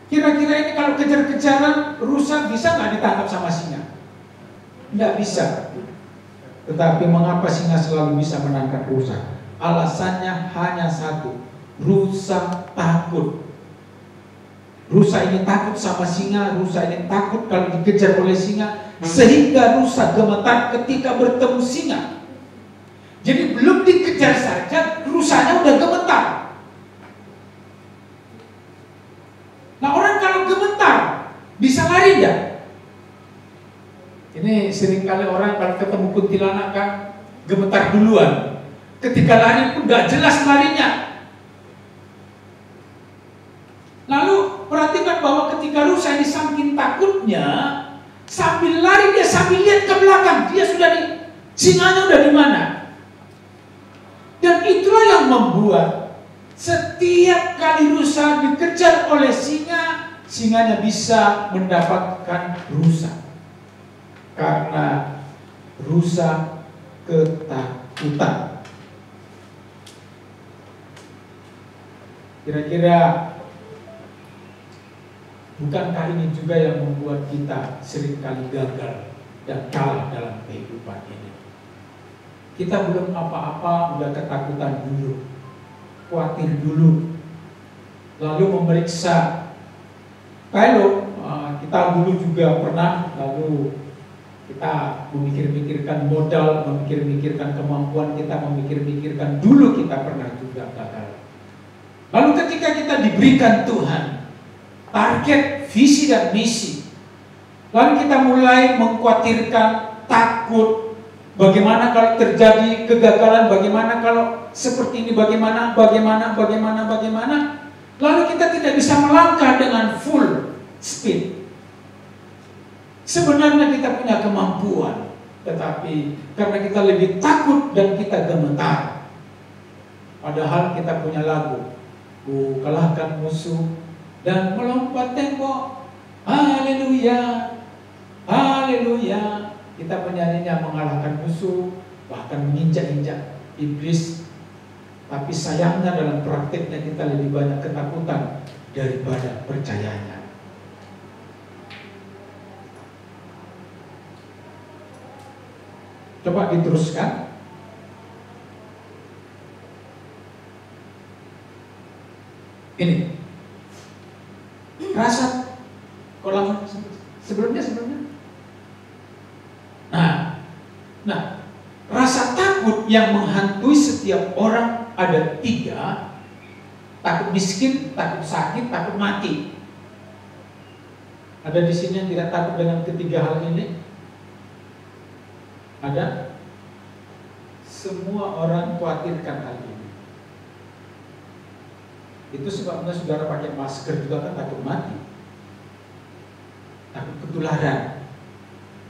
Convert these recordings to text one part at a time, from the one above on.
Kira-kira ini kalau kejar-kejaran rusa bisa nggak ditangkap sama singa? Nggak bisa. Tetapi mengapa singa selalu bisa menangkap rusa? Alasannya hanya satu, rusa takut. Rusa ini takut sama singa, rusa ini takut kalau dikejar oleh singa, sehingga rusa gemetar ketika bertemu singa. Jadi belum dikejar saja, rusanya udah gemetar. Nah, orang kalau gemetar bisa lari enggak? Ini seringkali orang kalau ketemu kuntilanak kan gemetar duluan. Ketika lari pun nggak jelas larinya. Lalu perhatikan bahwa ketika rusa ini saking takutnya, sambil lari dia sambil lihat ke belakang, dia sudah di singanya udah di mana. Dan itulah yang membuat setiap kali rusa dikejar oleh singa, singanya bisa mendapatkan rusa. Karena rusa ketakutan. Kira-kira bukankah ini juga yang membuat kita seringkali gagal dan kalah dalam kehidupan ini? Kita belum apa-apa udah ketakutan dulu, khawatir dulu, lalu memeriksa. Kalau kita dulu juga pernah, lalu kita memikir-mikirkan modal, memikir-mikirkan kemampuan kita, memikir-mikirkan dulu kita pernah juga gagal. Lalu ketika kita diberikan Tuhan target, visi dan misi, lalu kita mulai mengkhawatirkan, takut, bagaimana kalau terjadi kegagalan, bagaimana kalau seperti ini, bagaimana, lalu kita tidak bisa melangkah dengan full speed. Sebenarnya kita punya kemampuan, tetapi karena kita lebih takut dan kita gemetar. Padahal kita punya lagu, ku kalahkan musuh dan melompat tembok, haleluya, haleluya. Kita penyanyinya mengalahkan musuh, bahkan menginjak-injak iblis. Tapi sayangnya dalam prakteknya kita lebih banyak ketakutan daripada percayanya. Coba diteruskan. Ini rasa kolam sebelumnya. Nah, rasa takut yang menghantui setiap orang ada 3. Takut miskin, takut sakit, takut mati. Ada di sini yang tidak takut dengan ketiga hal ini? Ada? Semua orang khawatirkan hal ini. Itu sebabnya saudara pakai masker juga kan takut mati, takut ketularan.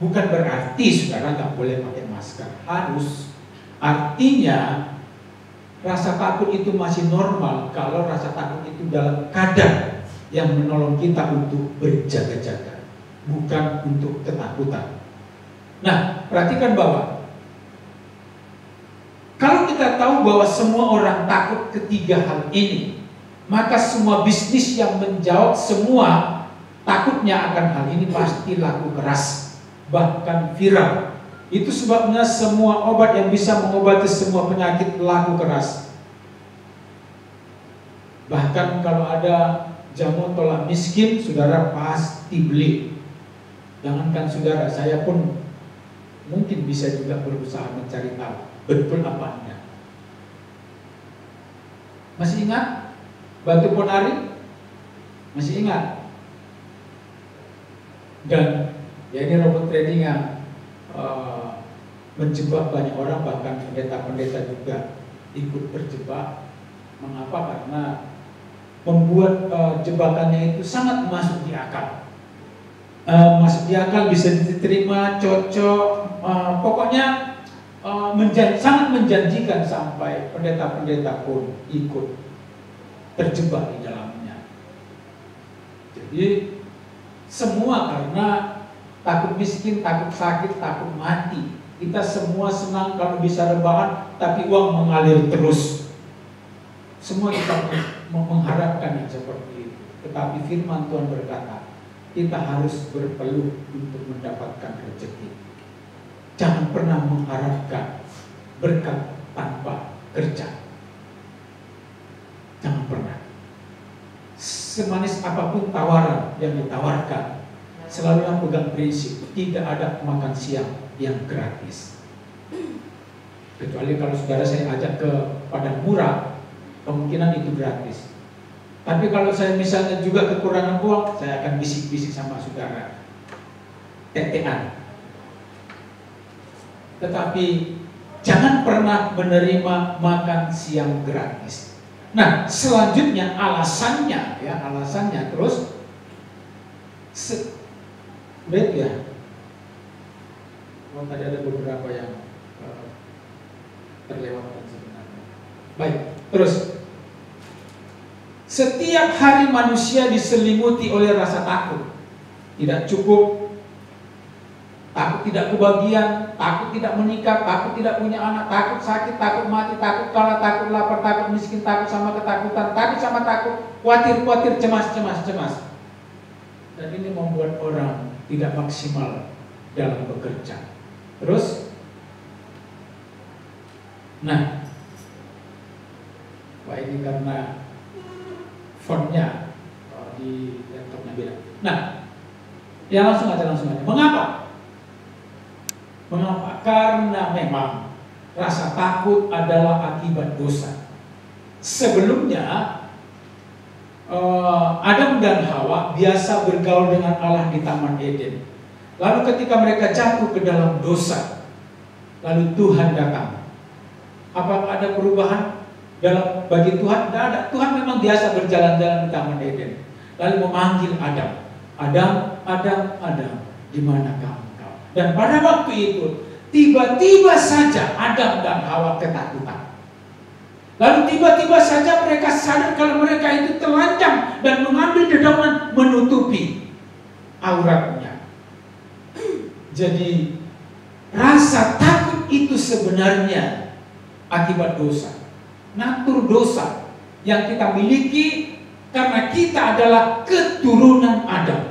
Bukan berarti saudara nggak boleh pakai masker, harus. Artinya rasa takut itu masih normal kalau rasa takut itu dalam kadar yang menolong kita untuk berjaga-jaga, bukan untuk ketakutan. Nah, perhatikan bahwa kalau kita tahu bahwa semua orang takut ketiga hal ini, maka semua bisnis yang menjawab semua takutnya akan hal ini pasti laku keras, bahkan viral. Itu sebabnya semua obat yang bisa mengobati semua penyakit laku keras. Bahkan kalau ada jamu tolak miskin, saudara pasti beli. Jangankan saudara, saya pun mungkin bisa juga berusaha mencari tahu betul apanya. Masih ingat batu ponari? Masih ingat? Dan ya ini robot trading yang menjebak banyak orang, bahkan pendeta-pendeta juga ikut terjebak. Mengapa? Karena membuat jebakannya itu sangat masuk di akal. Masuk di akal, bisa diterima, cocok, pokoknya sangat menjanjikan sampai pendeta-pendeta pun ikut terjebak di dalamnya. Jadi semua karena takut miskin, takut sakit, takut mati. Kita semua senang kalau bisa rebahan, tapi uang mengalir terus. Semua kita mengharapkan yang seperti itu. Tetapi firman Tuhan berkata, kita harus berpeluh untuk mendapatkan rezeki. Jangan pernah mengharapkan berkat tanpa kerja. Jangan pernah. Semanis apapun tawaran yang ditawarkan, selalu pegang prinsip, tidak ada makan siang yang gratis. Kecuali kalau saudara saya ajak ke Padang Murah, kemungkinan itu gratis. Tapi kalau saya misalnya juga kekurangan uang, saya akan bisik-bisik sama saudara, tetean. Tetapi jangan pernah menerima makan siang gratis. Nah, selanjutnya alasannya terus baik ya. Oh, tadi ada beberapa yang terlewatkan sebenarnya. Baik, terus setiap hari manusia diselimuti oleh rasa takut. Tidak cukup, takut tidak kebagian, takut tidak menikah, takut tidak punya anak, takut sakit, takut mati, takut kalah, takut lapar, takut miskin, takut sama ketakutan, takut sama takut, khawatir, cemas. Dan ini membuat orang tidak maksimal dalam bekerja. Terus, nah, wah ini karena fontnya di laptopnya beda. Nah, ya langsung aja. Mengapa? Karena memang rasa takut adalah akibat dosa. Sebelumnya Adam dan Hawa biasa bergaul dengan Allah di Taman Eden. Lalu ketika mereka jatuh ke dalam dosa, lalu Tuhan datang. Apakah ada perubahan bagi Tuhan? Tidak ada. Tuhan memang biasa berjalan-jalan di Taman Eden. Lalu memanggil Adam, di mana kamu? Dan pada waktu itu tiba-tiba saja Adam dan Hawa ketakutan. Lalu tiba-tiba saja mereka sadar kalau mereka itu telanjang dan mengambil dedaunan menutupi auratnya. Jadi rasa takut itu sebenarnya akibat dosa, natur dosa yang kita miliki karena kita adalah keturunan Adam.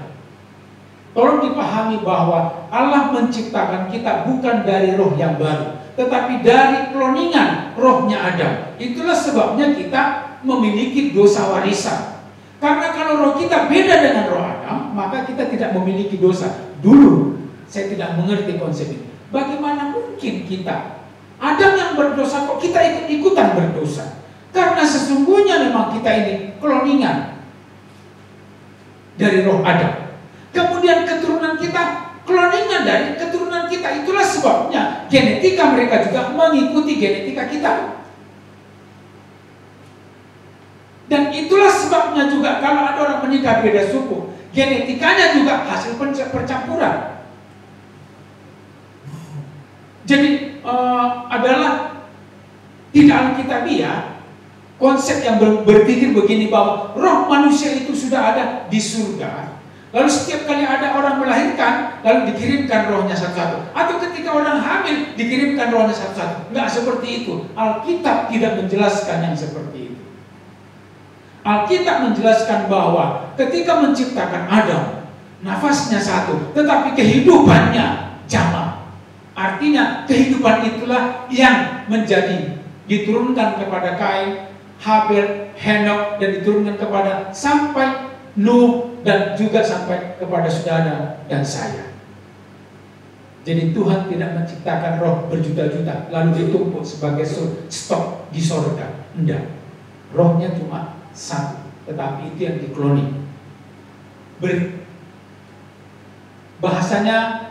Tolong dipahami bahwa Allah menciptakan kita bukan dari roh yang baru, tetapi dari kloningan rohnya Adam. Itulah sebabnya kita memiliki dosa warisan. Karena kalau roh kita beda dengan roh Adam, maka kita tidak memiliki dosa. Dulu saya tidak mengerti konsep ini. Bagaimana mungkin kita, Adam yang berdosa kok kita ikut-ikutan berdosa? Karena sesungguhnya memang kita ini kloningan dari roh Adam. Kemudian keturunan kita kloningan dari keturunan kita. Itulah sebabnya genetika mereka juga mengikuti genetika kita. Dan itulah sebabnya juga kalau ada orang menikah beda suku, genetikanya juga hasil percampuran. Jadi adalah tidak alkitabiah konsep yang berpikir begini bahwa roh manusia itu sudah ada di surga. Lalu setiap kali ada orang melahirkan, lalu dikirimkan rohnya satu-satu. Atau ketika orang hamil, dikirimkan rohnya satu-satu. Enggak seperti itu. Alkitab tidak menjelaskan yang seperti itu. Alkitab menjelaskan bahwa ketika menciptakan Adam, nafasnya satu, tetapi kehidupannya jamak. Artinya kehidupan itulah yang menjadi diturunkan kepada Kain, Habel, Henok, dan diturunkan kepada sampai Nuh dan juga sampai kepada saudara dan saya. Jadi Tuhan tidak menciptakan roh berjuta-juta lalu ditumpuk sebagai stok di sorga. Enggak. Rohnya cuma satu, tetapi itu yang dikloning. Bahasanya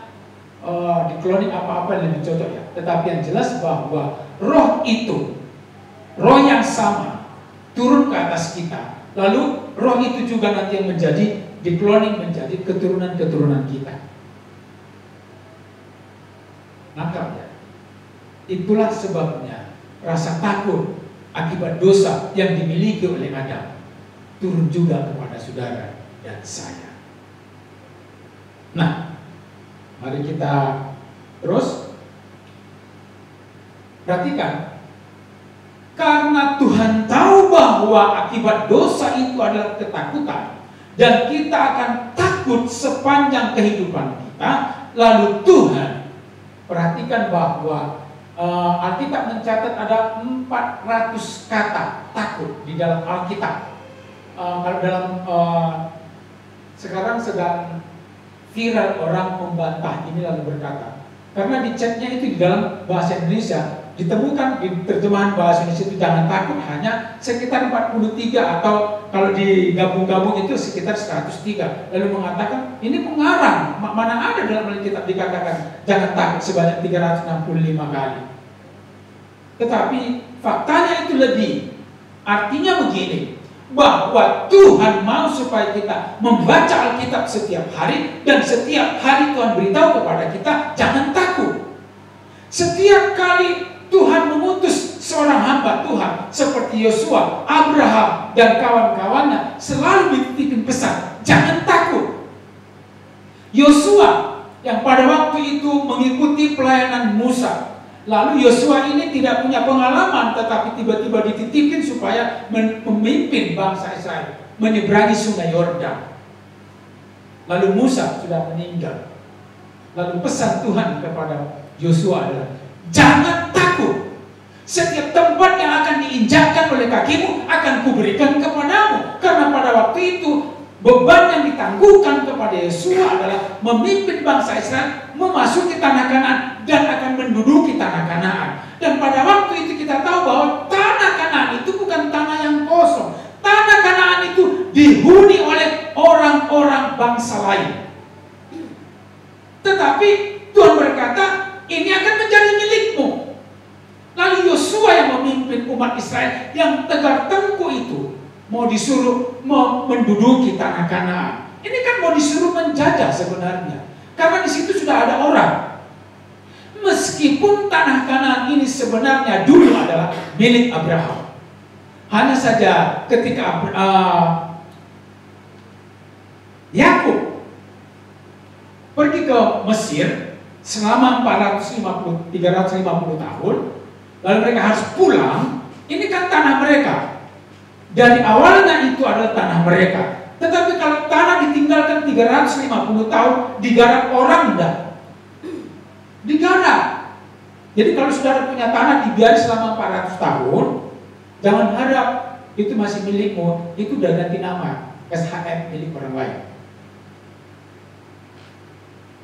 dikloning apa-apa yang lebih cocok ya. Tetapi yang jelas bahwa roh itu, roh yang sama turun ke atas kita. Lalu roh itu juga nanti yang menjadi dikloning menjadi keturunan-keturunan kita. Nangkap ya? Itulah sebabnya rasa takut akibat dosa yang dimiliki oleh Adam turun juga kepada saudara dan saya. Nah, mari kita terus perhatikan. Karena Tuhan tahu bahwa akibat dosa itu adalah ketakutan, dan kita akan takut sepanjang kehidupan kita. Lalu Tuhan, perhatikan bahwa Alkitab mencatat ada 400 kata takut di dalam Alkitab. Kalau dalam sekarang sedang viral, orang membantah ini lalu berkata, karena di chatnya itu di dalam bahasa Indonesia ditemukan di terjemahan bahasa Indonesia itu jangan takut hanya sekitar 43, atau kalau digabung-gabung itu sekitar 103. Lalu mengatakan ini pengarang, mana ada dalam Alkitab dikatakan jangan takut sebanyak 365 kali. Tetapi faktanya itu lebih. Artinya begini, bahwa Tuhan mau supaya kita membaca Alkitab setiap hari, dan setiap hari Tuhan beritahu kepada kita jangan takut. Setiap kali Tuhan mengutus seorang hamba Tuhan seperti Yosua, Abraham, dan kawan-kawannya, selalu dititipin pesan, jangan takut. Yosua yang pada waktu itu mengikuti pelayanan Musa, lalu Yosua ini tidak punya pengalaman, tetapi tiba-tiba dititipin supaya memimpin bangsa Israel menyeberangi sungai Yordan. Lalu Musa sudah meninggal. Lalu pesan Tuhan kepada Yosua adalah, jangan takut. Setiap tempat yang akan diinjakkan oleh kakimu akan kuberikan kepadamu. Karena pada waktu itu beban yang ditangguhkan kepada Yosua adalah memimpin bangsa Israel memasuki tanah Kanaan dan akan menduduki tanah Kanaan. Dan pada waktu itu kita tahu bahwa tanah Kanaan itu bukan tanah yang kosong. Tanah Kanaan itu dihuni oleh orang-orang bangsa lain. Tetapi Tuhan berkata, ini akan menjadi milikmu. Lalu Yosua yang memimpin umat Israel yang tegar tengkuk itu mau disuruh menduduki tanah Kanaan. Ini kan mau disuruh menjajah sebenarnya, karena di situ sudah ada orang. Meskipun tanah Kanaan ini sebenarnya dulu adalah milik Abraham, hanya saja ketika Yakub pergi ke Mesir selama 350 tahun, lalu mereka harus pulang. Ini kan tanah mereka. Dari awalnya itu adalah tanah mereka. Tetapi kalau tanah ditinggalkan 350 tahun, digarap orang enggak? Digarap. Jadi kalau saudara punya tanah dibiarkan selama 400 tahun, jangan harap itu masih milikmu, itu udah ganti nama, SHM milik orang lain.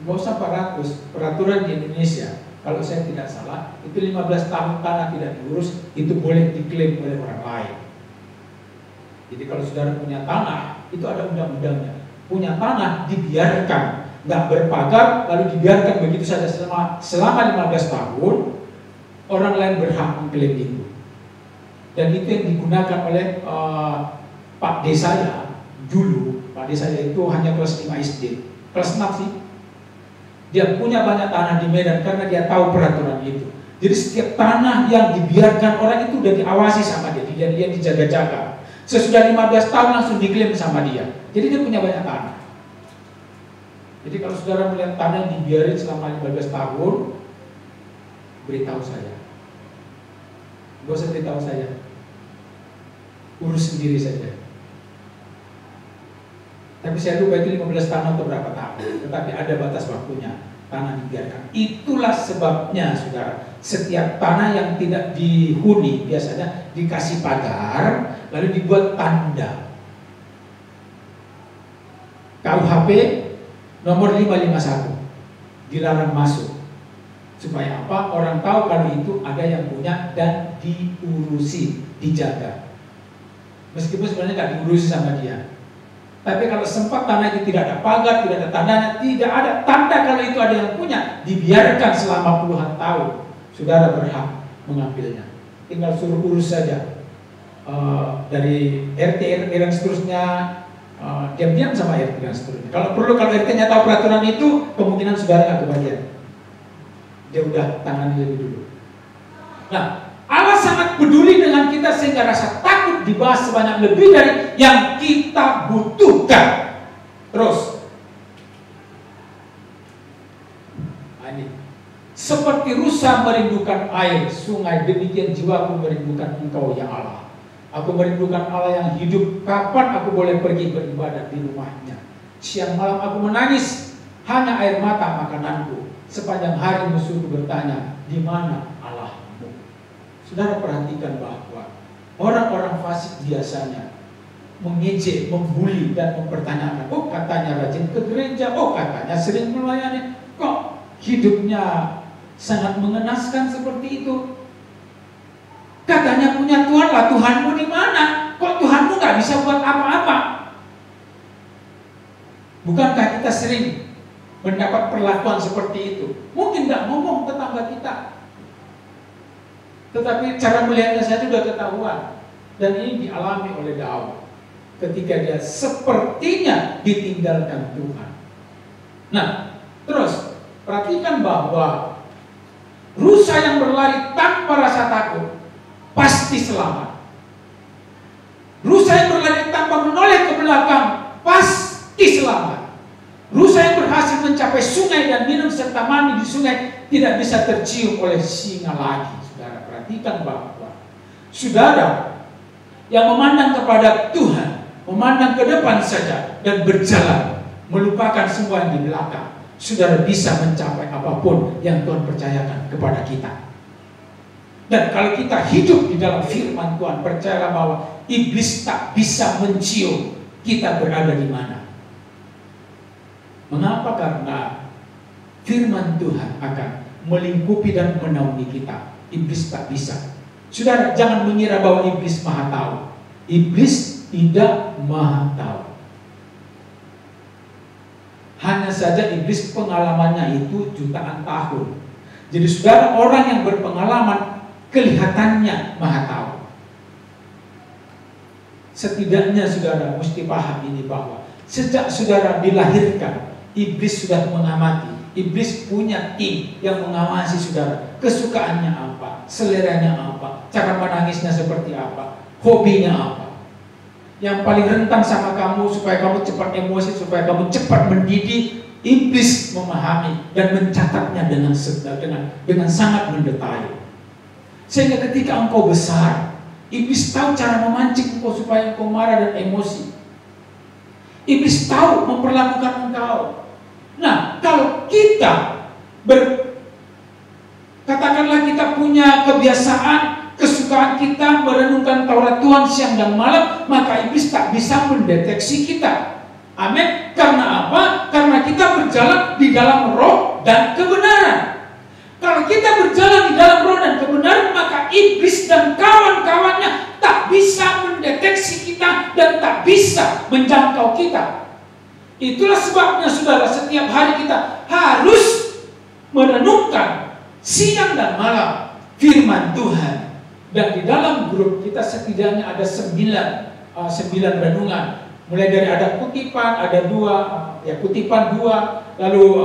Nggak usah 400, peraturan di Indonesia, kalau saya tidak salah, itu 15 tahun tanah tidak diurus, itu boleh diklaim oleh orang lain. Jadi kalau saudara punya tanah, itu ada undang-undangnya. Punya tanah dibiarkan, nggak berpagar, lalu dibiarkan begitu saja selama 15 tahun, orang lain berhak mengklaim itu. Dan itu yang digunakan oleh Pak Desa ya, dulu. Pak Desa itu hanya kelas 5 SD, kelas 6 sih. Dia punya banyak tanah di Medan karena dia tahu peraturan itu. Jadi setiap tanah yang dibiarkan orang itu udah diawasi sama dia dijaga-jaga. Sesudah 15 tahun langsung diklaim sama dia. Jadi dia punya banyak tanah. Jadi kalau saudara melihat tanah yang dibiarin selama 15 tahun, beritahu saya. Gak usah beritahu saya, urus sendiri saja. Tapi saya lupa itu 15 tahun atau berapa tahun. Tetapi ada batas waktunya tanah dibiarkan. Itulah sebabnya saudara, setiap tanah yang tidak dihuni biasanya dikasih pagar, lalu dibuat tanda. KUHP nomor 551 dilarang masuk. Supaya apa? Orang tahu kalau itu ada yang punya dan diurusi, dijaga. Meskipun sebenarnya nggak diurusi sama dia. Tapi kalau sempat tanah itu tidak ada pagar, tidak ada tandanya, tidak ada tanda kalau itu ada yang punya, dibiarkan selama puluhan tahun, saudara berhak mengambilnya. Tinggal suruh urus saja dari RT dan seterusnya, diam-diam sama RT dan seterusnya. Kalau perlu, kalau RT-nya tahu peraturan itu, kemungkinan saudara nggak kebagian. Dia udah tangani lebih dulu. Nah, Allah sangat peduli dengan kita sehingga rasa takut dibahas sebanyak lebih dari yang kita butuhkan. Terus, ini seperti rusa merindukan air sungai, demikian jiwaku merindukan Engkau ya Allah. Aku merindukan Allah yang hidup. Kapan aku boleh pergi beribadah di rumahnya? Siang malam aku menangis, hanya air mata makananku. Sepanjang hari musuhku bertanya, di mana Allahmu? Saudara perhatikan bahwa orang-orang fasik biasanya mengejek, membuli, dan mempertanyakan. Oh, katanya rajin ke gereja, oh katanya sering melayani, kok hidupnya sangat mengenaskan seperti itu? Katanya punya Tuhan lah, Tuhanmu di mana? Kok Tuhanmu nggak bisa buat apa-apa? Bukankah kita sering mendapat perlakuan seperti itu? Mungkin nggak ngomong tetangga kita, tetapi cara melihatnya saja sudah ketahuan. Dan ini dialami oleh Daud ketika dia sepertinya ditinggalkan Tuhan. Nah, terus perhatikan bahwa rusa yang berlari tanpa rasa takut pasti selamat. Rusa yang berlari tanpa menoleh ke belakang pasti selamat. Rusa yang berhasil mencapai sungai dan minum serta mandi di sungai tidak bisa tercium oleh singa lagi. Saudara perhatikan bahwa saudara yang memandang kepada Tuhan, memandang ke depan saja dan berjalan, melupakan semua yang di belakang, saudara bisa mencapai apapun yang Tuhan percayakan kepada kita. Dan kalau kita hidup di dalam firman Tuhan, percayalah bahwa iblis tak bisa mencium kita berada di mana. Mengapa? Karena firman Tuhan akan melingkupi dan menaungi kita. Iblis tak bisa. Saudara, jangan mengira bahwa iblis maha tahu. Iblis tidak maha tahu. Hanya saja iblis pengalamannya itu jutaan tahun. Jadi saudara, orang yang berpengalaman kelihatannya maha tahu. Setidaknya saudara mesti paham ini bahwa sejak saudara dilahirkan, iblis sudah mengamati. Iblis punya tim yang mengawasi saudara. Kesukaannya apa, seleranya apa, cara menangisnya seperti apa, hobinya apa. Yang paling rentan sama kamu supaya kamu cepat emosi, supaya kamu cepat mendidih. Iblis memahami dan mencatatnya dengan sangat mendetail. Sehingga ketika engkau besar, iblis tahu cara memancing engkau supaya engkau marah dan emosi. Iblis tahu memperlakukan engkau. Nah, kalau kita katakanlah kita punya kebiasaan, kesukaan kita merenungkan Taurat Tuhan siang dan malam, maka iblis tak bisa mendeteksi kita. Amin. Karena apa? Karena kita berjalan di dalam roh dan kebenaran. Kalau kita berjalan di dalam roh dan kebenaran, maka iblis dan kawan-kawannya tak bisa mendeteksi kita dan tak bisa menjangkau kita. Itulah sebabnya saudara, setiap hari kita harus merenungkan siang dan malam firman Tuhan. Dan di dalam grup kita setidaknya ada 9 renungan. Mulai dari ada kutipan, ada 2, kutipan 2, lalu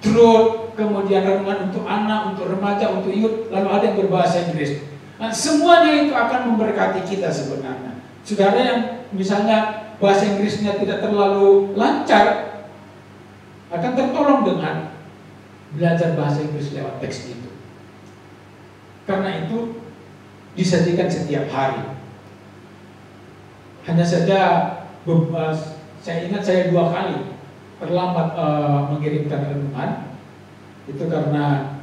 truth, kemudian renungan untuk anak, untuk remaja, untuk youth, lalu ada yang berbahasa Inggris. Nah, semuanya itu akan memberkati kita sebenarnya. Saudara yang misalnya bahasa Inggrisnya tidak terlalu lancar, akan tertolong dengan belajar bahasa Inggris lewat teks itu. Karena itu disajikan setiap hari. Hanya saja saya ingat saya 2 kali terlambat mengirimkan renungan. Itu karena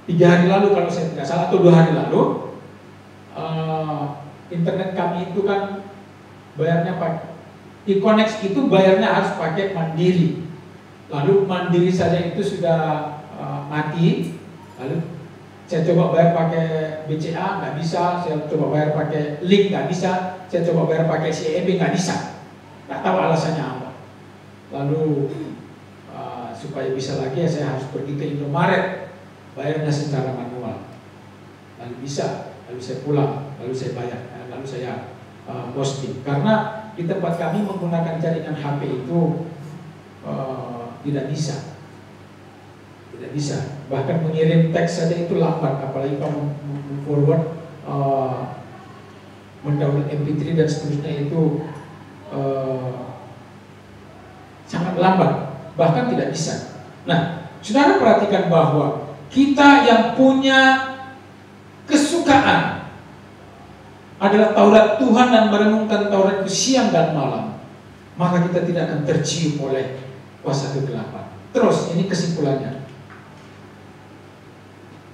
3 hari lalu kalau saya tidak salah, atau 2 hari lalu, internet kami itu kan bayarnya pakai e-connect, itu bayarnya harus pakai mandiri. Lalu mandiri saja itu sudah mati. Lalu saya coba bayar pakai BCA, nggak bisa. Saya coba bayar pakai link, nggak bisa. Saya coba bayar pakai CEB, nggak bisa. Nggak tahu alasannya apa. Lalu supaya bisa lagi ya saya harus pergi ke Indomaret, bayarnya secara manual. Lalu bisa, lalu saya pulang, lalu saya bayar, lalu saya posting. Karena di tempat kami menggunakan jaringan HP itu tidak bisa. Bahkan mengirim teks saja itu lambat, apalagi kalau forward mendownload MP3 dan seterusnya itu sangat lambat, bahkan tidak bisa. Nah, saudara perhatikan bahwa kita yang punya kesukaan adalah Taurat Tuhan dan merenungkan Taurat itu siang dan malam, maka kita tidak akan tercium oleh kuasa kegelapan. Terus, ini kesimpulannya.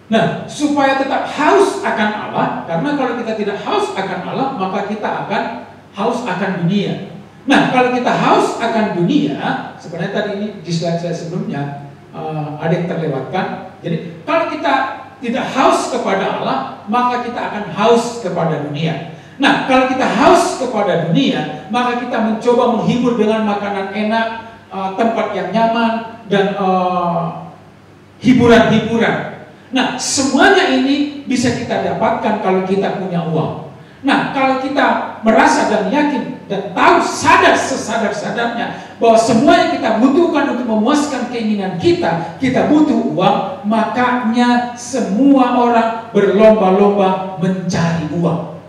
Nah, supaya tetap haus akan Allah, karena kalau kita tidak haus akan Allah, maka kita akan haus akan dunia. Nah, kalau kita haus akan dunia, sebenarnya tadi ini di slide saya sebelumnya ada yang terlewatkan. Jadi, kalau kita tidak haus kepada Allah, maka kita akan haus kepada dunia. Nah, kalau kita haus kepada dunia, maka kita mencoba menghibur dengan makanan enak, tempat yang nyaman, dan hiburan-hiburan. Nah, semuanya ini bisa kita dapatkan kalau kita punya uang. Nah, kalau kita merasa dan yakin dan tahu sadar sesadar-sadarnya bahwa semua yang kita butuhkan untuk memuaskan keinginan kita, kita butuh uang, makanya semua orang berlomba-lomba mencari uang.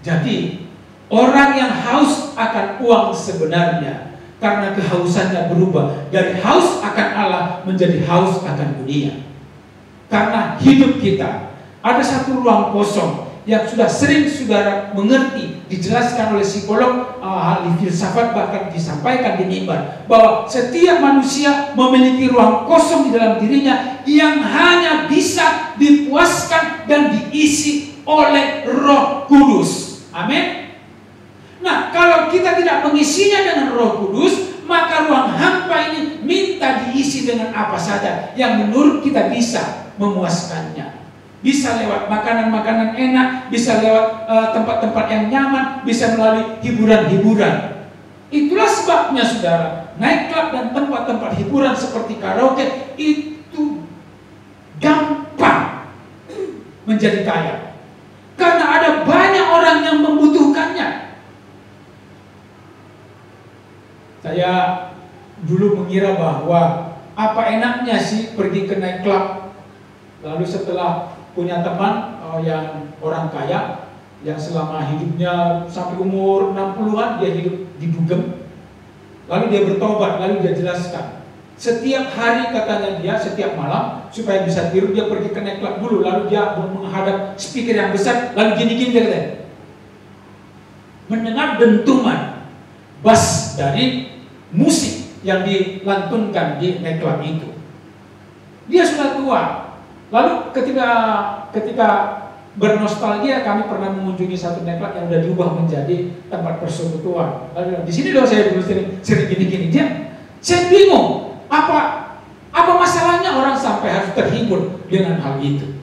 Jadi, orang yang haus akan uang sebenarnya karena kehausannya berubah dari haus akan Allah menjadi haus akan dunia. Karena hidup kita ada satu ruang kosong yang sudah sering saudara mengerti, dijelaskan oleh psikolog, ahli filsafat, bahkan disampaikan di mimbar, bahwa setiap manusia memiliki ruang kosong di dalam dirinya yang hanya bisa dipuaskan dan diisi oleh Roh Kudus. Amin. Nah, kalau kita tidak mengisinya dengan Roh Kudus, maka ruang hampa ini minta diisi dengan apa saja yang menurut kita bisa memuaskannya. Bisa lewat makanan-makanan enak, bisa lewat tempat-tempat yang nyaman, bisa melalui hiburan-hiburan. Itulah sebabnya saudara, naik klub dan tempat-tempat hiburan seperti karaoke itu gampang menjadi kaya. Karena ada banyak orang yang membutuhkannya. Saya dulu mengira bahwa apa enaknya sih pergi ke night club. Lalu setelah punya teman yang orang kaya, yang selama hidupnya sampai umur 60-an dia hidup di dugem. Lalu dia bertobat, lalu dia jelaskan. Setiap hari katanya dia, setiap malam supaya bisa tidur dia pergi ke night club dulu. Lalu dia menghadap speaker yang besar, lalu gini-gini dia katanya. Mendengar dentuman bass dari musik yang dilantunkan di night club itu. Dia sudah tua. Lalu ketika bernostalgia, kami pernah mengunjungi satu night club yang sudah diubah menjadi tempat persekutuan. Lalu di sini dong saya dulu sering gini-gini. Saya bingung. Apa masalahnya orang sampai harus terhibur dengan hal itu?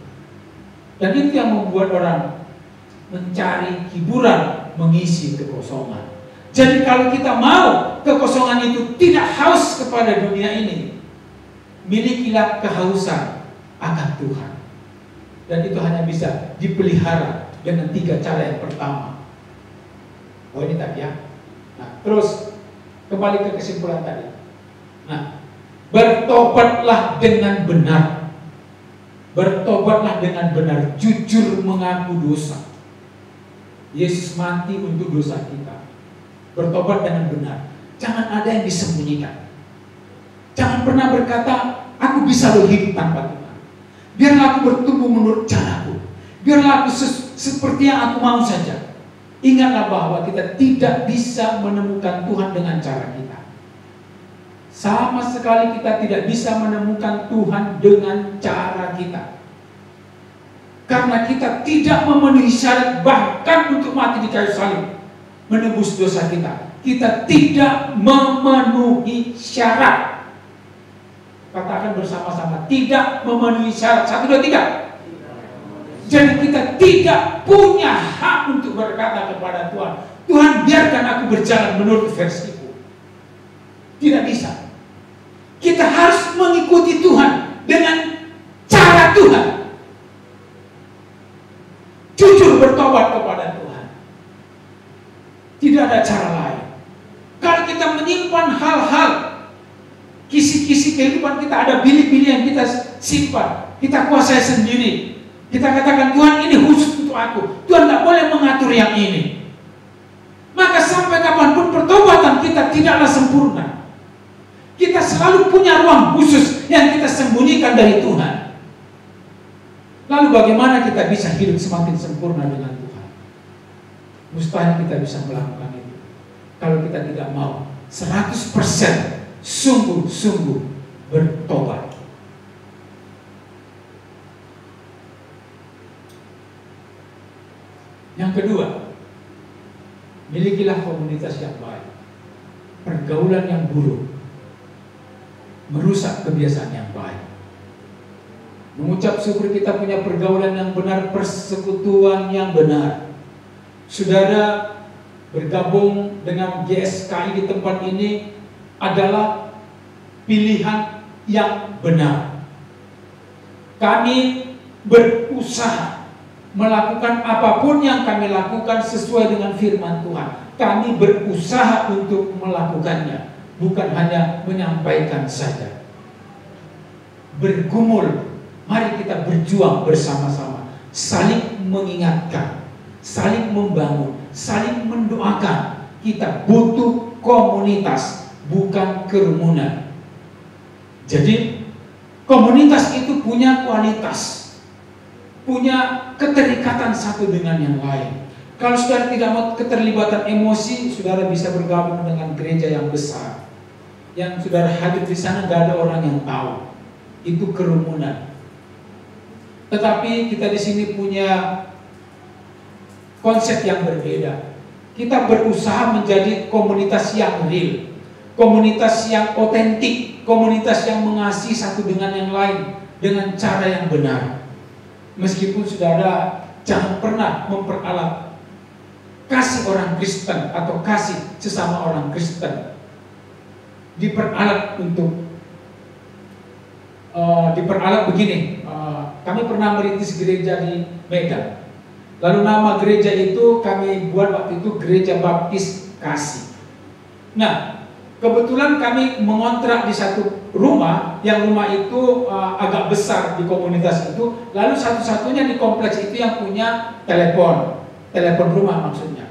Dan itu yang membuat orang mencari hiburan, mengisi kekosongan. Jadi kalau kita mau kekosongan itu tidak haus kepada dunia ini, milikilah kehausan akan Tuhan. Dan itu hanya bisa dipelihara dengan 3 cara yang pertama. Oh ini tadi ya. Nah, terus kembali ke kesimpulan tadi. Nah, bertobatlah dengan benar. Bertobatlah dengan benar, jujur mengaku dosa. Yesus mati untuk dosa kita. Bertobat dengan benar. Jangan ada yang disembunyikan. Jangan pernah berkata, aku bisa loh hidup tanpa Tuhan. Biarlah aku bertumbuh menurut caraku. Biarlah aku seperti yang aku mau saja. Ingatlah bahwa kita tidak bisa menemukan Tuhan dengan cara kita. Sama sekali kita tidak bisa menemukan Tuhan dengan cara kita. Karena kita tidak memenuhi syarat bahkan untuk mati di kayu salib menebus dosa kita. Kita tidak memenuhi syarat. Katakan bersama-sama, tidak memenuhi syarat. 1, 2, 3. Jadi kita tidak punya hak untuk berkata kepada Tuhan, Tuhan biarkan aku berjalan menurut versiku. Tidak bisa. Kita harus mengikuti Tuhan dengan cara Tuhan. Jujur bertobat kepada Tuhan. Tidak ada cara lain. Kalau kita menyimpan hal-hal kisi-kisi kehidupan kita, ada bilik-bilik yang kita simpan, kita kuasai sendiri. Kita katakan Tuhan ini khusus untuk aku. Tuhan tidak boleh mengatur yang ini. Maka sampai kapanpun pertobatan kita tidaklah sempurna. Kita selalu punya ruang khusus yang kita sembunyikan dari Tuhan. Lalu bagaimana kita bisa hidup semakin sempurna dengan Tuhan? Mustahil kita bisa melakukan itu kalau kita tidak mau 100% sungguh-sungguh bertobat. Yang kedua, milikilah komunitas yang baik. Pergaulan yang buruk merusak kebiasaan yang baik. Mengucap syukur kita punya pergaulan yang benar, persekutuan yang benar. Saudara bergabung dengan GSKI di tempat ini adalah pilihan yang benar. Kami berusaha melakukan apapun yang kami lakukan sesuai dengan firman Tuhan. Kami berusaha untuk melakukannya, bukan hanya menyampaikan saja. Bergumul, mari kita berjuang bersama-sama, saling mengingatkan, saling membangun, saling mendoakan. Kita butuh komunitas, bukan kerumunan. Jadi komunitas itu punya kualitas, punya keterikatan satu dengan yang lain. Kalau saudara tidak mau keterlibatan emosi, saudara bisa bergabung dengan gereja yang besar. Yang saudara hadir di sana gak ada orang yang tahu. Itu kerumunan. Tetapi kita di sini punya konsep yang berbeda. Kita berusaha menjadi komunitas yang real, komunitas yang otentik, komunitas yang mengasihi satu dengan yang lain dengan cara yang benar. Meskipun saudara jangan pernah memperalat kasih orang Kristen atau kasih sesama orang Kristen diperalat untuk diperalat begini. Kami pernah merintis gereja di Medan. Lalu nama gereja itu kami buat waktu itu Gereja Baptis Kasih. Nah, kebetulan kami mengontrak di satu rumah, yang rumah itu agak besar di komunitas itu. Lalu satu-satunya di kompleks itu yang punya telepon rumah maksudnya.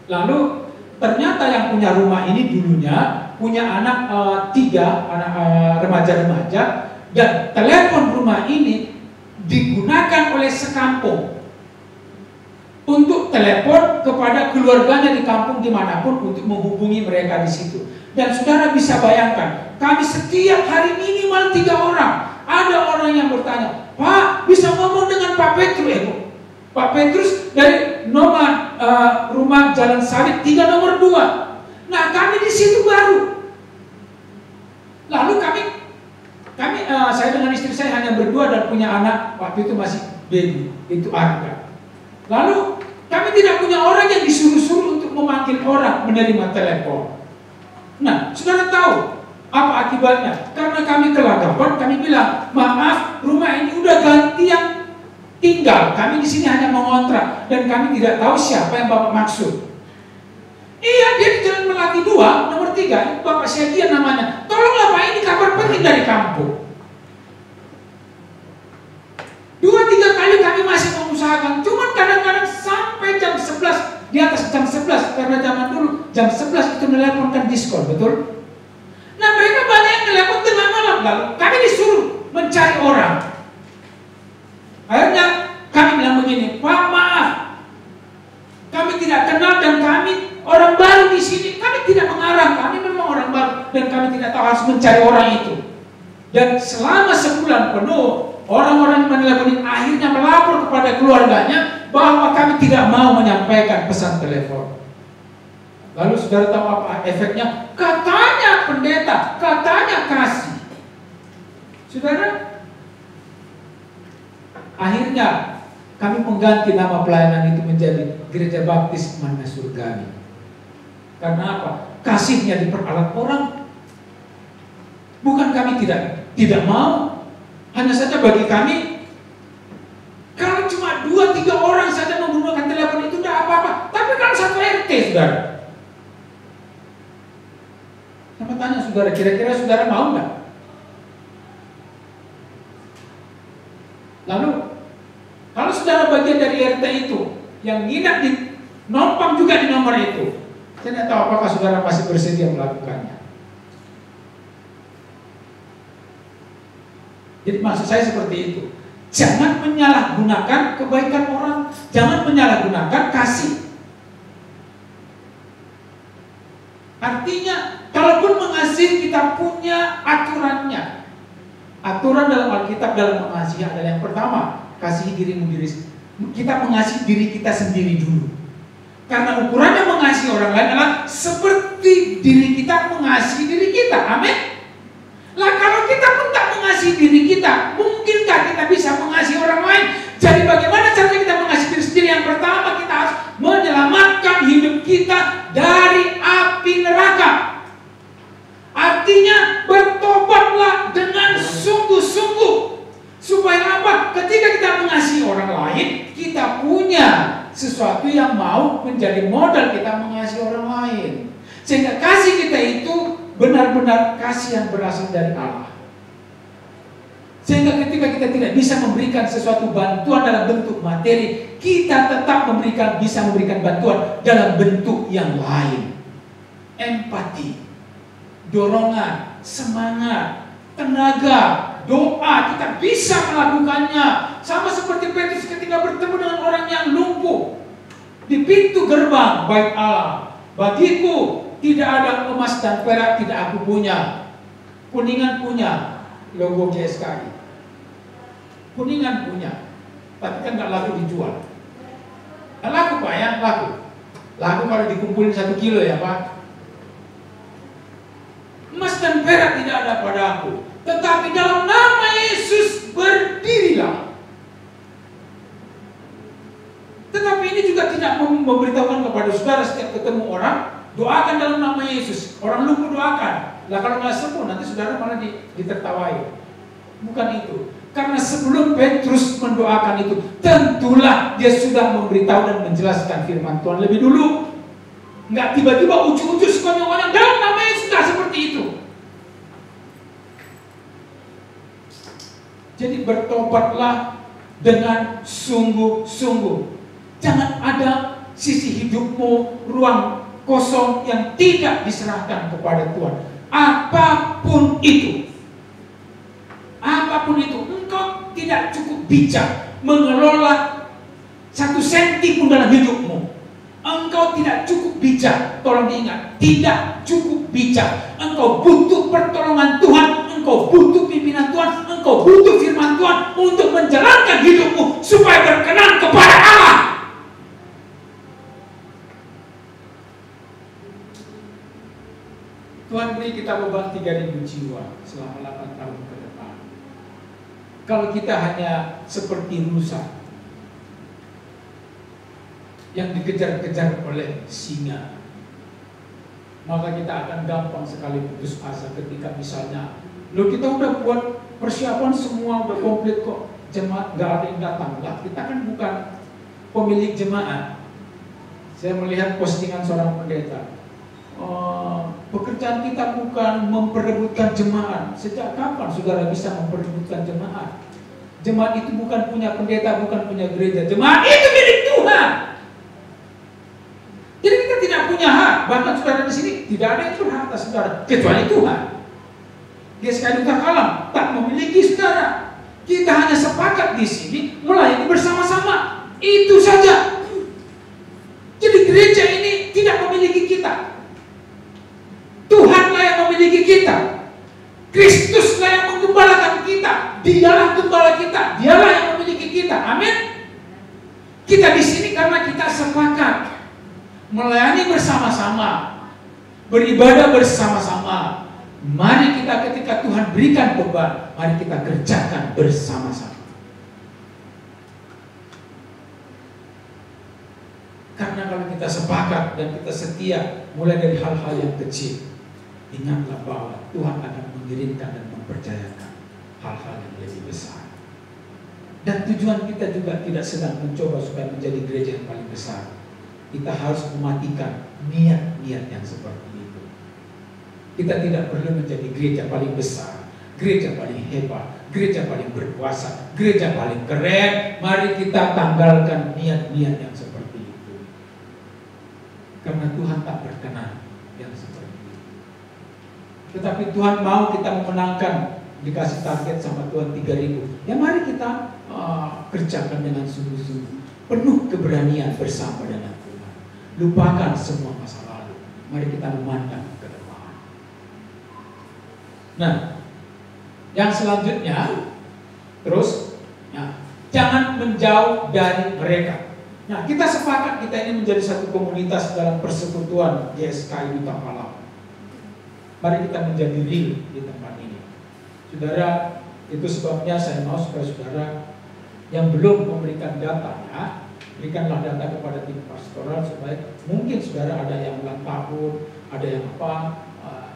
Lalu ternyata yang punya rumah ini dulunya punya anak 3 anak remaja-remaja, dan telepon rumah ini digunakan oleh sekampung untuk telepon kepada keluarganya di kampung dimanapun untuk menghubungi mereka di situ. Dan saudara bisa bayangkan, kami setiap hari minimal 3 orang. Ada orang yang bertanya, Pak, bisa ngomong dengan Pak Petrus? Pak Petrus dari nomor rumah Jalan Sawit 3 nomor 2. Nah, kami di situ baru. Lalu saya dengan istri saya hanya berdua dan punya anak waktu itu masih baby, itu Arka. Lalu kami tidak punya orang yang disuruh-suruh untuk memanggil orang menerima telepon. Nah, saudara tahu apa akibatnya? Karena kami kelagapan, kami bilang, maaf, rumah ini udah ganti yang tinggal. Kami di sini hanya mengontrak dan kami tidak tahu siapa yang Bapak maksud. Iya, dia di Jalan Melati 2 nomor 3, Bapak Setia namanya. Tolonglah Pak, ini kabar penting dari kampung. 2-3 kali kami masih mengusahakan, cuman kadang-kadang sampai jam 11, di atas jam 11, karena zaman dulu jam 11 itu meneleponkan diskon, betul? Nah, mereka banyak yang telepon tengah malam. Lalu kami disuruh mencari orang. Akhirnya kami bilang begini, Pak, maaf, kami tidak kenal dan kami orang baru di sini. Kami tidak mengarang, kami memang orang baru dan kami tidak tahu harus mencari orang itu. Dan selama sebulan penuh, orang-orang yang menelpon akhirnya melapor kepada keluarganya bahwa kami tidak mau menyampaikan pesan telepon. Lalu saudara tahu apa efeknya? Katanya pendeta, katanya kasih. Saudara, akhirnya kami mengganti nama pelayanan itu menjadi Gereja Baptis Mana Surgawi. Karena apa? Kasihnya diperalat orang. Bukan kami tidak mau. Hanya saja bagi kami, kalau cuma 2-3 orang saja menggunakan telepon itu tidak apa-apa. Tapi kalau satu RT, saudara. Saya tanya saudara, kira-kira saudara mau nggak? Lalu, kalau saudara bagian dari RT itu, yang nginap di nompang juga di nomor itu, saya tidak tahu apakah saudara masih bersedia melakukannya. Jadi maksud saya seperti itu. Jangan menyalahgunakan kebaikan orang, jangan menyalahgunakan kasih. Artinya, kalaupun mengasihi kita punya aturannya. Aturan dalam Alkitab dalam mengasihi adalah yang pertama, kasihi dirimu diri. Kita mengasihi diri kita sendiri dulu. Karena ukurannya mengasihi orang lain adalah seperti diri kita mengasihi diri kita. Amin. Lah kalau kita pun tak mengasihi diri kita, mungkinkah kita bisa mengasihi orang lain? Jadi bagaimana caranya kita mengasihi diri sendiri? Yang pertama, kita harus menyelamatkan hidup kita dari api neraka. Artinya bertobatlah dengan sungguh-sungguh. Supaya apa? Ketika kita mengasihi orang lain, kita punya sesuatu yang mau menjadi modal kita mengasihi orang lain. Sehingga kasih kita itu benar-benar kasih yang berasal dari Allah. Sehingga ketika kita tidak bisa memberikan sesuatu bantuan dalam bentuk materi, kita tetap bisa memberikan bantuan dalam bentuk yang lain. Empati, dorongan, semangat, tenaga, doa, kita bisa melakukannya. Sama seperti Petrus ketika bertemu dengan orang yang lumpuh di pintu gerbang bait Allah. Bagiku tidak ada emas dan perak, tidak aku punya. Kuningan punya, logo GSKI. Kuningan punya, tapi kan nggak laku dijual. Nggak laku Pak ya, laku. Laku kalau dikumpulin 1 kilo ya Pak. Emas dan perak tidak ada padaku, tetapi dalam nama Yesus berdirilah. Tetapi ini juga tidak memberitahukan kepada saudara setiap ketemu orang, doakan dalam nama Yesus. Orang lumpuh doakan. Lah kalau nggak sembuh nanti saudara malah ditertawai. Bukan itu. Karena sebelum Petrus mendoakan itu, tentulah dia sudah memberitahu dan menjelaskan firman Tuhan lebih dulu. Nggak tiba-tiba ujuk-ujuk sekonyong-konyong dalam nama Yesus, nggak seperti itu. Jadi bertobatlah dengan sungguh-sungguh. Jangan ada sisi hidupmu ruang kosong yang tidak diserahkan kepada Tuhan. Apapun itu, engkau tidak cukup bijak mengelola 1 senti pun dalam hidupmu. Engkau tidak cukup bijak. Tolong diingat, tidak cukup bijak. Engkau butuh pertolongan Tuhan, engkau butuh pimpinan Tuhan, engkau butuh firman Tuhan untuk menjalankan hidupmu supaya berkenan kepada Allah. Tuhan beri kita beban 3.000 jiwa selama 8 tahun ke depan. Kalau kita hanya seperti rusa yang dikejar-kejar oleh singa, maka kita akan gampang sekali putus asa ketika misalnya, loh kita udah buat persiapan semua, udah komplit kok, jemaat nggak ada yang datang. Lah kita kan bukan pemilik jemaat. Saya melihat postingan seorang pendeta, pekerjaan kita bukan memperebutkan jemaat. Sejak kapan saudara bisa memperebutkan jemaat? Jemaat itu bukan punya pendeta, bukan punya gereja. Jemaat itu milik Tuhan. Jadi kita tidak punya hak. Bahkan saudara di sini tidak ada yang berhak atas saudara kecuali Tuhan. GSKI Duta Kalam tak memiliki saudara. Kita hanya sepakat di sini melayani bersama-sama. Itu saja. Jadi gereja ini tidak memiliki kita. Tuhanlah yang memiliki kita. Kristuslah yang menggembalakan kita. Dialah gembala kita. Dialah yang memiliki kita. Amin. Kita di sini karena kita sepakat melayani bersama-sama, beribadah bersama-sama. Mari kita ketika Tuhan berikan beban, mari kita kerjakan bersama-sama. Karena kalau kita sepakat dan kita setia, mulai dari hal-hal yang kecil, ingatlah bahwa Tuhan akan mengirimkan dan mempercayakan hal-hal yang lebih besar. Dan tujuan kita juga tidak sedang mencoba supaya menjadi gereja yang paling besar. Kita harus mematikan niat-niat yang seperti itu. Kita tidak perlu menjadi gereja paling besar, gereja paling hebat, gereja paling berkuasa, gereja paling keren. Mari kita tanggalkan niat-niat yang seperti itu. Karena Tuhan tak berkenan yang seperti itu. Tetapi Tuhan mau kita memenangkan dikasih target sama Tuhan 3.000. Ya mari kita kerjakan dengan sungguh-sungguh, penuh keberanian bersama dengan Tuhan. Lupakan semua masa lalu. Mari kita memandang ke depan. Nah, yang selanjutnya terus, jangan menjauh dari mereka. Nah, kita sepakat kita ini menjadi satu komunitas dalam persekutuan GSKI Duta Palau. Mari kita menjadi real di tempat ini. Saudara, itu sebabnya saya mau supaya saudara yang belum memberikan datanya, berikanlah data kepada tim pastoral supaya mungkin saudara ada yang ulang tahun, ada yang apa,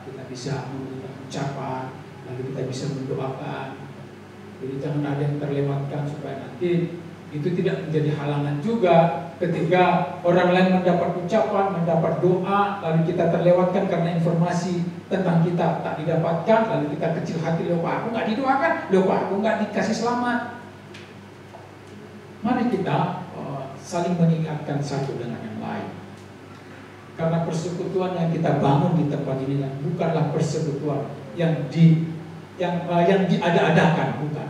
kita bisa memberikan ucapan, lalu kita bisa mendoakan. Jadi jangan ada yang terlewatkan supaya nanti itu tidak menjadi halangan juga ketika orang lain mendapat ucapan, mendapat doa, lalu kita terlewatkan karena informasi tentang kita tak didapatkan, lalu kita kecil hati, loh Pak, aku nggak didoakan, loh Pak, aku nggak dikasih selamat. Mari kita saling mengingatkan satu dengan yang lain. Karena persekutuan yang kita bangun di tempat ini bukanlah persekutuan yang diada-adakan, bukan.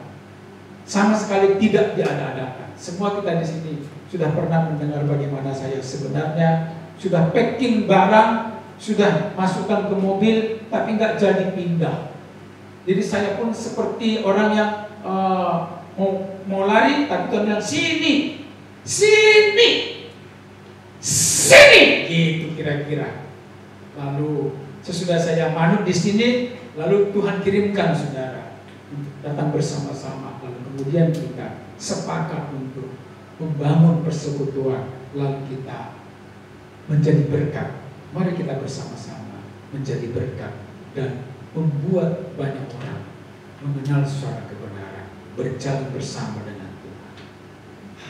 Sama sekali tidak diada-adakan. Semua kita di sini sudah pernah mendengar bagaimana saya sebenarnya sudah packing barang, sudah masukkan ke mobil, tapi nggak jadi pindah. Jadi saya pun seperti orang yang mau lari, tapi Tuhan bilang sini, gitu kira-kira. Lalu sesudah saya manut di sini, lalu Tuhan kirimkan saudara untuk datang bersama-sama. Lalu kemudian kita sepakat untuk membangun persekutuan, lalu kita menjadi berkat. Mari kita bersama-sama menjadi berkat dan membuat banyak orang mengenal suara kebenaran, berjalan bersama dengan Tuhan,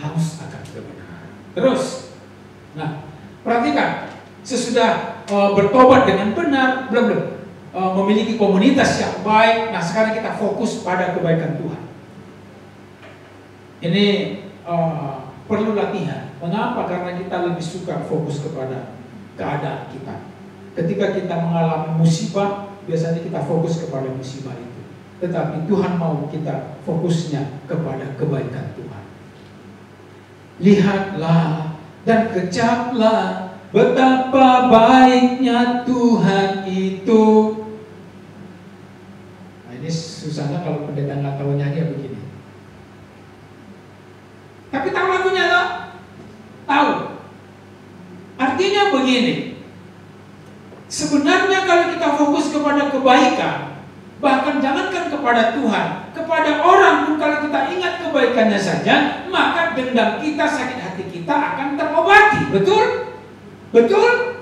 haus akan kebenaran. Terus, nah perhatikan, sesudah bertobat dengan benar, belum memiliki komunitas yang baik. Nah sekarang kita fokus pada kebaikan Tuhan. Ini perlu latihan. Mengapa? Karena kita lebih suka fokus kepada keadaan kita. Ketika kita mengalami musibah, biasanya kita fokus kepada musibah itu. Tetapi Tuhan mau kita fokusnya kepada kebaikan Tuhan. Lihatlah dan kecaplah betapa baiknya Tuhan itu. Nah ini susahnya kalau pendeta nggak tahu nyanyi begini. Tapi tahu lagunya toh? Tahu. Artinya begini. Sebenarnya kalau kita fokus kepada kebaikan, bahkan jangankan kepada Tuhan, kepada orang pun kalau kita ingat kebaikannya saja, maka dendam kita, sakit hati kita akan terobati. Betul? Betul?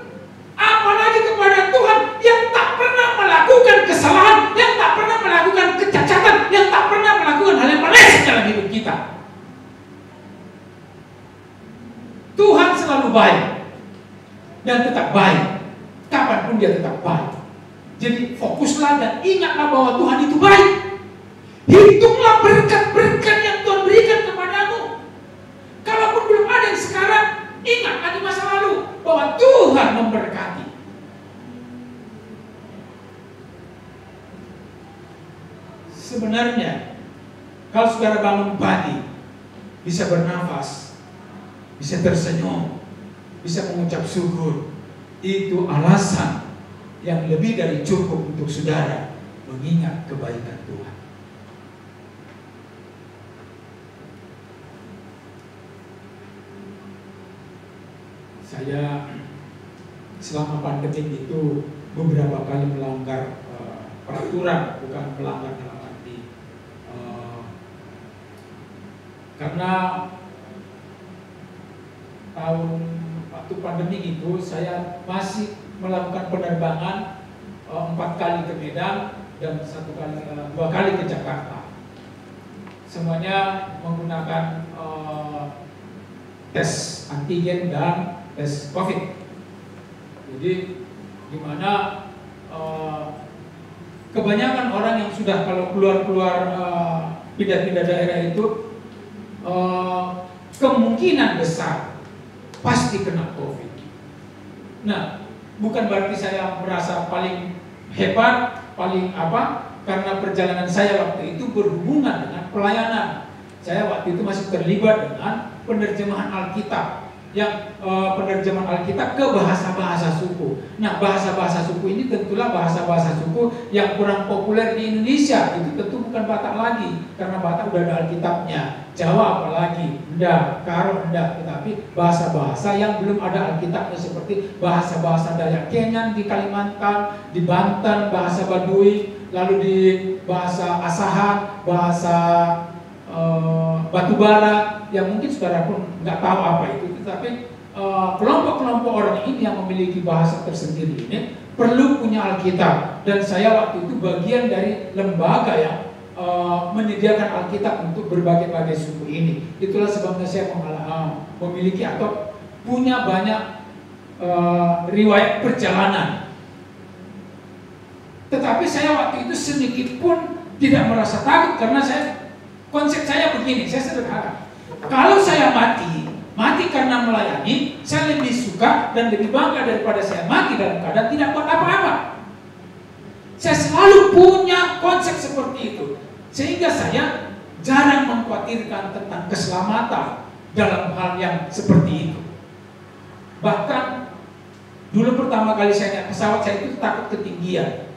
Apalagi kepada Tuhan yang tak pernah melakukan kesalahan, yang tak pernah melakukan kecacatan, yang tak pernah melakukan hal yang meleset dalam hidup kita. Tuhan selalu baik dan tetap baik. Kapanpun dia tetap baik. Jadi fokuslah dan ingatlah bahwa Tuhan itu baik. Hitunglah berkat-berkat yang Tuhan berikan kepadamu. Kalaupun belum ada yang sekarang, ingatlah di masa lalu bahwa Tuhan memberkati. Sebenarnya kalau saudara bangun pagi, bisa bernafas, bisa tersenyum, bisa mengucap syukur, itu alasan yang lebih dari cukup untuk saudara mengingat kebaikan Tuhan. Saya selama pandemi itu beberapa kali melanggar peraturan, bukan melanggar dalam arti karena waktu pandemi itu saya masih melakukan penerbangan 4 kali ke Medan dan 2 kali ke Jakarta. Semuanya menggunakan tes antigen dan tes COVID. Jadi di mana kebanyakan orang yang sudah kalau keluar pindah-pindah daerah itu kemungkinan besar pasti kena COVID. Nah, bukan berarti saya merasa paling hebat, paling apa, karena perjalanan saya waktu itu berhubungan dengan pelayanan. Saya waktu itu masih terlibat dengan penerjemahan Alkitab, yang penerjemahan Alkitab ke bahasa-bahasa suku. Nah, bahasa-bahasa suku ini tentulah bahasa-bahasa suku yang kurang populer di Indonesia. Itu tentu bukan Batak lagi, karena Batak udah ada Alkitabnya. Jawa apalagi, enggak, Karo enggak, tetapi bahasa-bahasa yang belum ada Alkitabnya, seperti bahasa-bahasa Dayak Kenyan di Kalimantan, di Banten, bahasa Baduy, lalu di bahasa Asahan, bahasa Batubara, yang mungkin saudara pun nggak tahu apa itu, tetapi kelompok-kelompok orang ini yang memiliki bahasa tersendiri ini perlu punya Alkitab, dan saya waktu itu bagian dari lembaga yang menyediakan Alkitab untuk berbagai-bagai suku ini. Itulah sebabnya saya memiliki atau punya banyak riwayat perjalanan. Tetapi saya waktu itu sedikit pun tidak merasa takut, karena konsep saya begini, saya sederhana. Kalau saya mati karena melayani, saya lebih suka dan lebih bangga daripada saya mati dalam keadaan tidak buat apa-apa. Saya selalu punya konsep seperti itu, sehingga saya jarang mengkhawatirkan tentang keselamatan dalam hal yang seperti itu. Bahkan dulu pertama kali saya naik pesawat, saya itu takut ketinggian.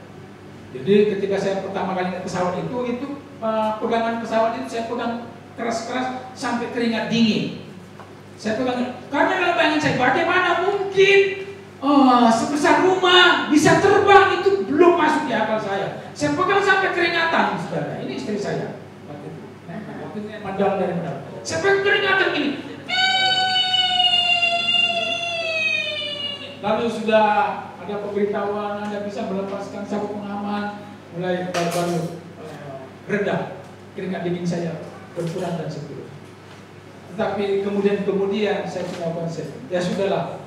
Jadi ketika saya pertama kali naik pesawat itu pegangan pesawat itu saya pegang keras-keras sampai keringat dingin. Saya pegang, karena dalam bayangan saya, bagaimana mungkin sebesar rumah bisa terbang, itu belum masuk di akal saya. Saya pegang sampai keringatan, saudara. Ini istri saya waktu itu. Waktu itu mandang dari mana? Saya pegang keringatan gini. Lalu sudah ada pemberitahuan Anda bisa melepaskan sabuk pengaman, mulai baru reda keringat dingin saya berkurang dan seterusnya. Tetapi kemudian saya punya konsep, ya sudahlah,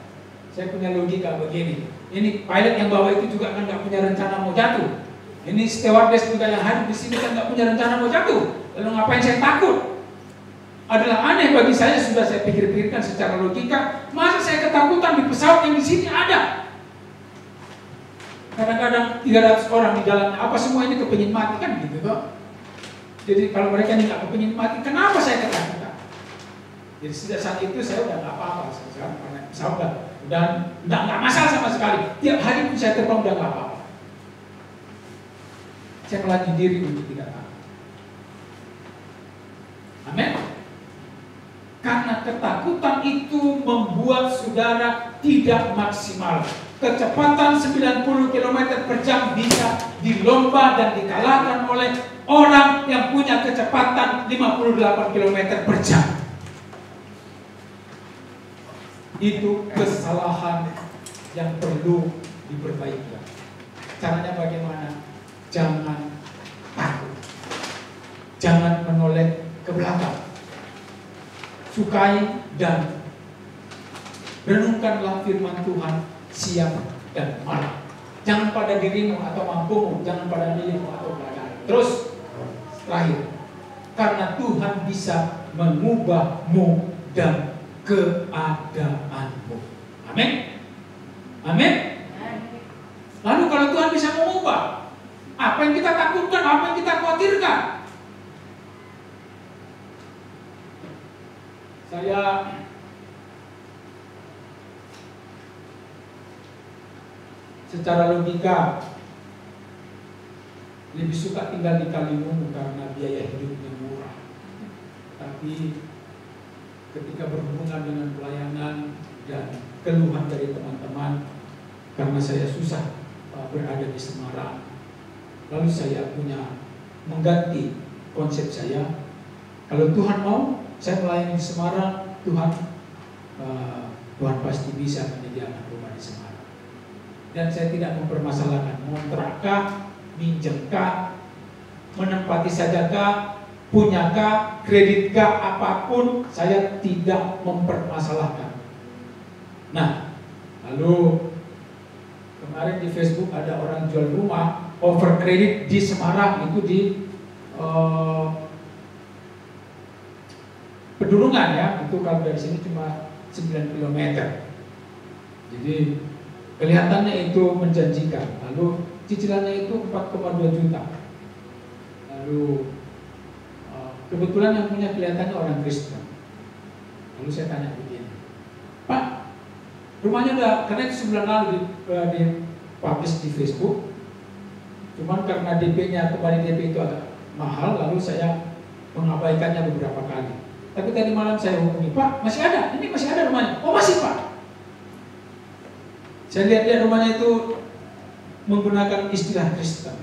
saya punya logika begini. Ini pilot yang bawa itu juga kan nggak punya rencana mau jatuh. Ini stewardess juga yang hadir di sini kan nggak punya rencana mau jatuh. Lalu ngapain saya takut? Adalah aneh bagi saya, sudah saya pikir-pikirkan secara logika. Masa saya ketakutan di pesawat yang di sini ada? Kadang-kadang 300 orang di dalamnya, apa semua ini kepingin mati kan gitu toh? Jadi kalau mereka ini nggak kepingin mati, kenapa saya ketakutan? Jadi sejak saat itu saya udah nggak apa-apa, sekarang karena pesawat dan nggak masalah sama sekali. Tiap hari pun saya terbang udah nggak apa-apa. Saya melatih diri untuk tidak takut. Amin. Karena ketakutan itu membuat saudara tidak maksimal. Kecepatan 90 km per jam bisa dilomba dan dikalahkan oleh orang yang punya kecepatan 58 km per jam. Itu kesalahan yang perlu diperbaiki. Caranya bagaimana? Jangan takut. Jangan menoleh ke belakang. Sukai dan renungkanlah firman Tuhan siang dan malam. Jangan pada dirimu atau mampumu, jangan pada dirimu atau belakang. Terus terakhir, karena Tuhan bisa mengubahmu dan keadaanmu. Amin. Amin. Lalu kalau Tuhan bisa mengubah, apa yang kita takutkan, apa yang kita khawatirkan? Saya secara logika lebih suka tinggal di Kalimungu karena biaya hidupnya murah. Tapi ketika berhubungan dengan pelayanan dan keluhan dari teman-teman, karena saya susah berada di Semarang, lalu saya punya mengganti konsep saya. Kalau Tuhan mau, saya melayani di Semarang, Tuhan pasti bisa menyediakan rumah di Semarang. Dan saya tidak mempermasalahkan montrakkah, minjemkah, menempati sajakah, punyakah, kreditkah, apapun, saya tidak mempermasalahkan. Nah, lalu kemarin di Facebook ada orang jual rumah over kredit di Semarang, itu di Pedurungan ya, itu kalau dari sini cuma 9 km. Jadi kelihatannya itu menjanjikan. Lalu cicilannya itu 4,2 juta. Lalu kebetulan yang punya kelihatannya orang Kristen. Lalu saya tanya begini, Pak, rumahnya udah, karena itu sebulan lalu di publish di Facebook. Cuman karena DP-nya, kembali DP itu agak mahal, lalu saya mengabaikannya beberapa kali. Tapi tadi malam saya hubungi, Pak, masih ada? Ini masih ada rumahnya? Oh masih, Pak. Saya lihat rumahnya itu menggunakan istilah Kristen,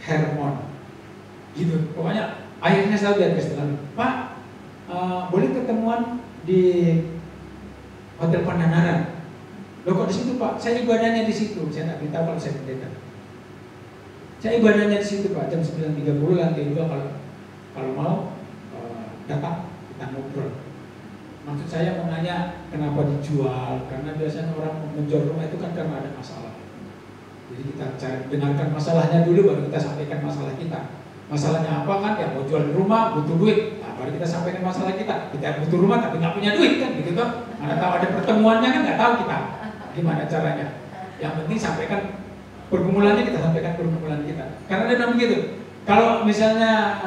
Hermon, gitu. Pokoknya akhirnya saya lihat Kristen. Pak, boleh ketemuan di Hotel Pandanaran. Loh kok di situ, Pak? Saya ibadahnya di situ. Saya nggak beritahu kalau saya pendeta. Saya ibadahnya di situ, Pak, jam 9.30 lantai 2 kalau mau datang kita ngobrol. Maksud saya menanya kenapa dijual, karena biasanya orang menjual rumah itu kan karena ada masalah. Jadi kita cari, dengarkan masalahnya dulu baru kita sampaikan masalah kita. Masalahnya apa kan? Ya mau jual rumah butuh duit. Nah, baru kita sampaikan masalah kita. Kita butuh rumah tapi nggak punya duit kan, gitu toh. Mana tahu ada pertemuannya kan nggak tahu kita gimana caranya. Yang penting sampaikan pergumulannya, kita sampaikan pergumulan kita. Karena dia bilang begitu. Kalau misalnya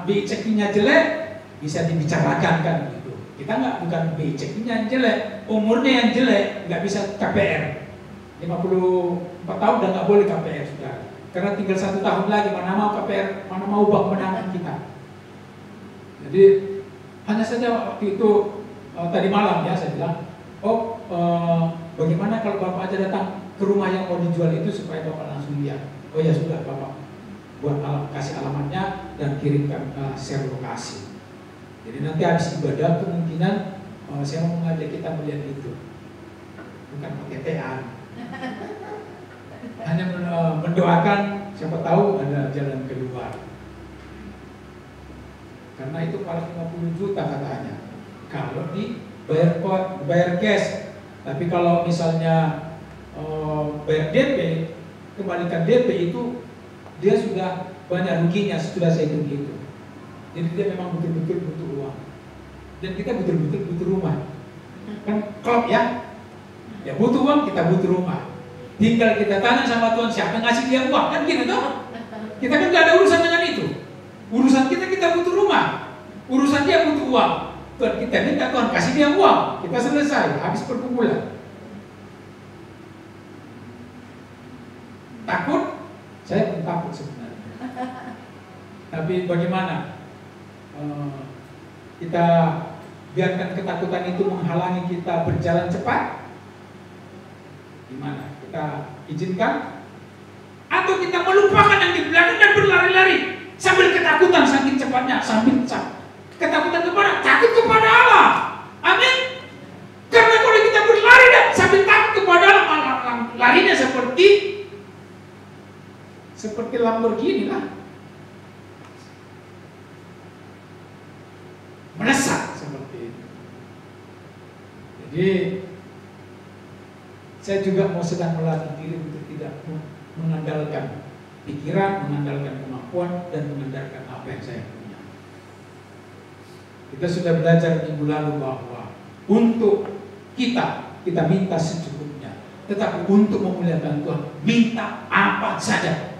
BI checking-nya jelek, bisa dibicarakan kan gitu. Kita bukan BI checking-nya yang jelek, umurnya yang jelek, nggak bisa KPR. 54 tahun udah nggak boleh KPR sudah. Karena tinggal 1 tahun lagi, mana mau KPR, mana mau bank menangan kita. Jadi hanya saja waktu itu tadi malam ya saya bilang, bagaimana kalau Bapak aja datang ke rumah yang mau dijual itu supaya Bapak langsung lihat. Oh ya sudah, Bapak buat kasih alamatnya dan kirimkan share lokasi. Jadi nanti habis ibadah kemungkinan saya mau mengajak kita melihat itu, bukan PTT-an. Hanya mendoakan, siapa tahu ada jalan keluar. Karena itu 450 juta katanya. Kalau bayar cash, tapi kalau misalnya bayar DP, kembalikan DP itu dia sudah banyak ruginya, sudah saya hitung itu. Jadi dia memang betul-betul butuh uang. Dan kita betul-betul butuh rumah. Kan klop ya? Ya butuh uang, kita butuh rumah. Tinggal kita tanya sama Tuhan siapa yang ngasih dia uang, kan gitu toh? Kita kan gak ada urusan dengan itu. Urusan kita butuh rumah. Urusan dia butuh uang. Tuhan kita minta Tuhan kasih dia uang. Kita selesai, habis pergumulan. Takut? Saya pun takut sebenarnya. Tapi bagaimana? Kita biarkan ketakutan itu menghalangi kita berjalan cepat? Gimana? Kita izinkan? Atau kita melupakan yang di belakang dan berlari-lari sambil ketakutan saking cepatnya, sambil ketakutan kepada takut kepada Allah. Amin. Karena kalau kita berlari dan sambil takut kepada Allah, larinya seperti Lamborghini lah, melesat seperti itu. Jadi saya juga mau sedang melatih diri untuk tidak mengandalkan pikiran, mengandalkan kemampuan, dan mengandalkan apa yang saya punya. Kita sudah belajar minggu lalu bahwa untuk kita minta secukupnya, tetapi untuk memuliakan Tuhan minta apa saja.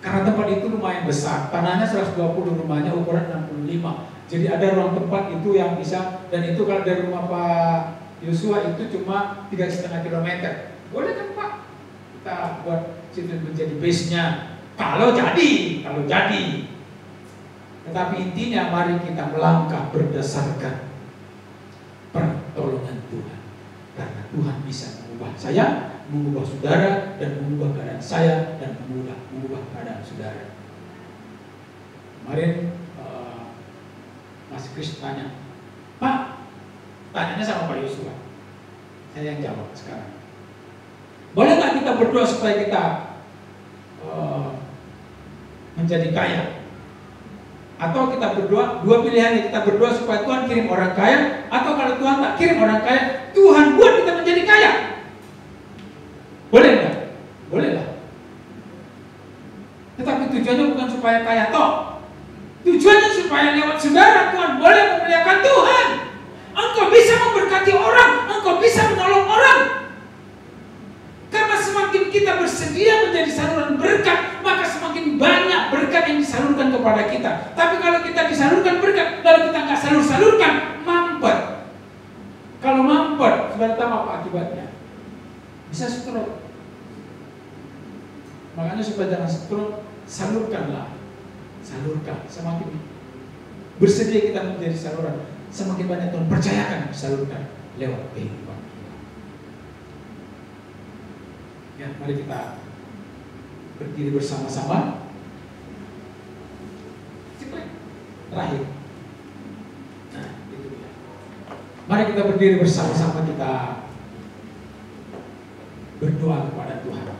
Karena tempat itu lumayan besar, tanahnya 120, rumahnya ukuran 65. Jadi ada ruang tempat itu yang bisa, dan itu kalau dari rumah Pak Yosua itu cuma 3,5 km. Boleh kan Pak? Kita buat situ menjadi base-nya. Kalau jadi. Tetapi intinya mari kita melangkah berdasarkan pertolongan Tuhan. Karena Tuhan bisa mengubah saya, mengubah saudara, dan mengubah keadaan saya, dan mengubah keadaan saudara. Kemarin Mas Kris tanya, Pak, tanyanya sama Pak Yosua. Saya yang jawab sekarang. Boleh nggak kita berdoa supaya kita menjadi kaya? Atau kita berdoa, dua pilihan, kita berdoa supaya Tuhan kirim orang kaya, atau kalau Tuhan tak kirim orang kaya, Tuhan buat kita menjadi kaya. Boleh nggak? Boleh lah. Tetapi tujuannya bukan supaya kaya toh. Tujuannya supaya lewat saudara Tuhan boleh memuliakan Tuhan. Engkau bisa memberkati orang, engkau bisa menolong orang. Karena semakin kita bersedia menjadi saluran berkat, maka semakin banyak berkat yang salurkan kepada kita. Tapi kalau kita disalurkan berkat, lalu kita nggak salurkan, mampet. Kalau mampet, sudah tahu apa akibatnya? Bisa stroke. Makanya supaya jangan stroke, salurkanlah. Salurkan. Semakin bersedia kita menjadi saluran, semakin banyak Tuhan percayakan salurkan lewat kehidupan. Ya, mari kita berdiri bersama-sama. Terakhir. Nah, itu dia. Mari kita berdiri bersama-sama, kita berdoa kepada Tuhan.